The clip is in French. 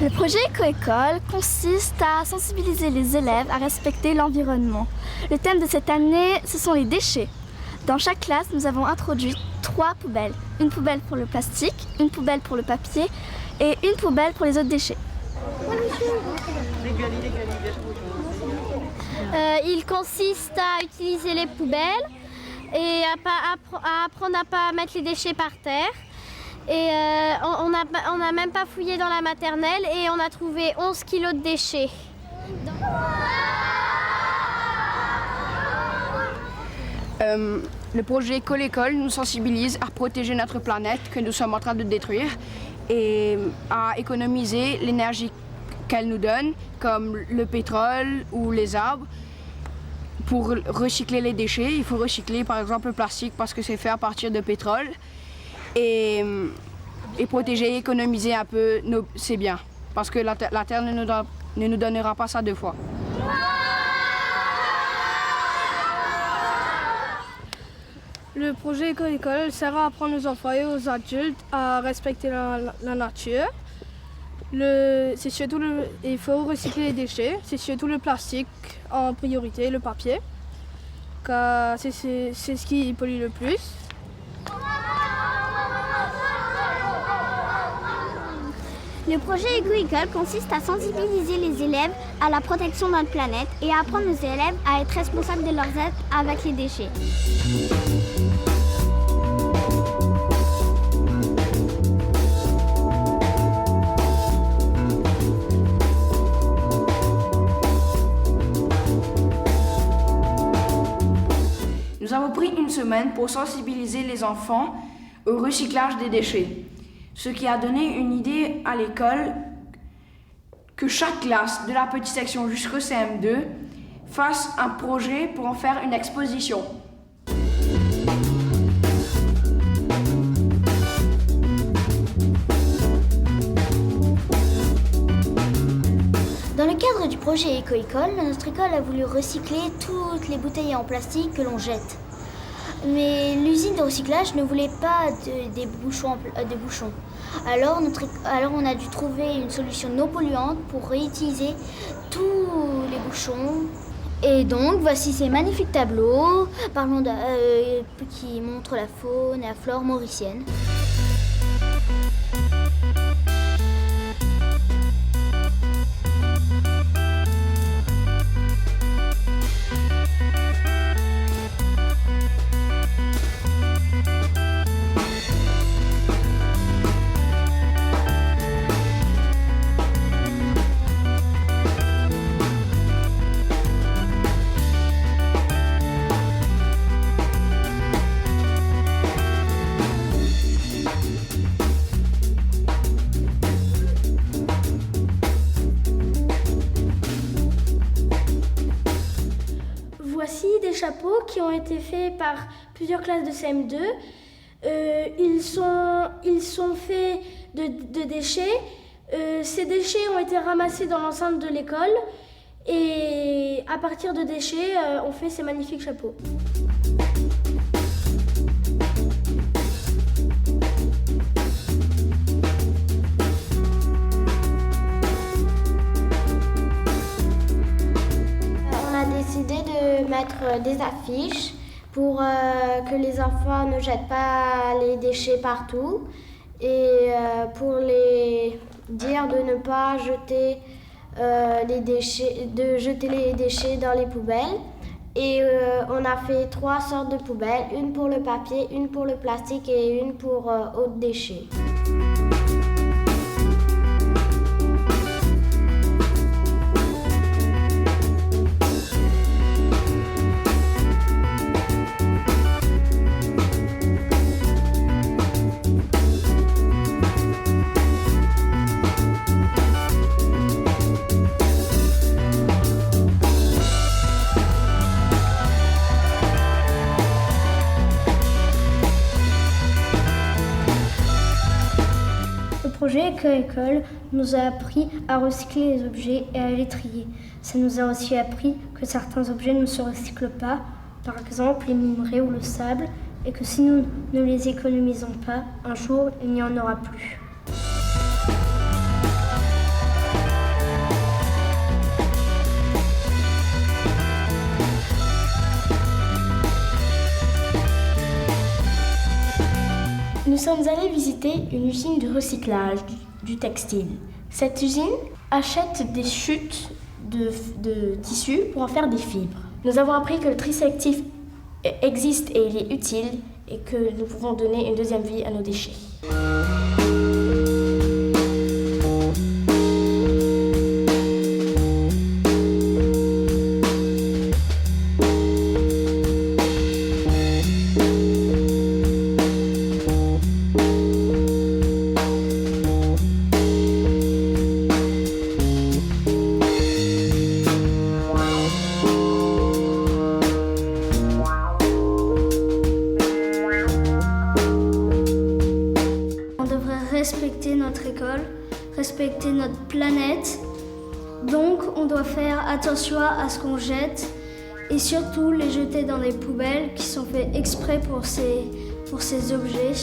Le projet Éco-École consiste à sensibiliser les élèves à respecter l'environnement. Le thème de cette année, ce sont les déchets. Dans chaque classe, nous avons introduit 3 poubelles. Une poubelle pour le plastique, une poubelle pour le papier et une poubelle pour les autres déchets. Il consiste à utiliser les poubelles et à apprendre à ne pas mettre les déchets par terre. Et on n'a même pas fouillé dans la maternelle et on a trouvé 11 kilos de déchets. Le projet École-École nous sensibilise à protéger notre planète que nous sommes en train de détruire et à économiser l'énergie qu'elle nous donne, comme le pétrole ou les arbres. Pour recycler les déchets, il faut recycler par exemple le plastique parce que c'est fait à partir de pétrole. Et protéger, économiser un peu, c'est bien. Parce que la Terre ne nous donnera pas ça 2 fois. Le projet Éco-École sert à apprendre aux enfants et aux adultes à respecter la nature. Il faut recycler les déchets, c'est surtout le plastique en priorité, le papier, car c'est ce qui pollue le plus. Le projet Éco-École consiste à sensibiliser les élèves à la protection de notre planète et à apprendre aux élèves à être responsables de leurs actes avec les déchets. Nous avons pris une semaine pour sensibiliser les enfants au recyclage des déchets, ce qui a donné une idée à l'école que chaque classe, de la petite section jusqu'au CM2, fasse un projet pour en faire une exposition. Dans le cadre du projet Éco-École, notre école a voulu recycler toutes les bouteilles en plastique que l'on jette. Mais l'usine de recyclage ne voulait pas de bouchons. Alors on a dû trouver une solution non polluante pour réutiliser tous les bouchons. Et donc voici ces magnifiques tableaux qui montrent la faune et la flore mauricienne. Voici des chapeaux qui ont été faits par plusieurs classes de CM2. Ils sont faits de déchets. Ces déchets ont été ramassés dans l'enceinte de l'école et à partir de déchets, on fait ces magnifiques chapeaux. Mettre des affiches pour que les enfants ne jettent pas les déchets partout et pour les dire de ne pas jeter les déchets dans les poubelles. Et on a fait 3 sortes de poubelles, une pour le papier, une pour le plastique et une pour autres déchets. Le projet Éco-École nous a appris à recycler les objets et à les trier. Ça nous a aussi appris que certains objets ne se recyclent pas, par exemple les minerais ou le sable, et que si nous ne les économisons pas, un jour il n'y en aura plus. Nous sommes allés visiter une usine de recyclage du textile. Cette usine achète des chutes de tissus pour en faire des fibres. Nous avons appris que le tri sélectif existe et il est utile et que nous pouvons donner une deuxième vie à nos déchets. Respecter notre école, respecter notre planète. Donc on doit faire attention à ce qu'on jette et surtout les jeter dans des poubelles qui sont faites exprès pour ces objets.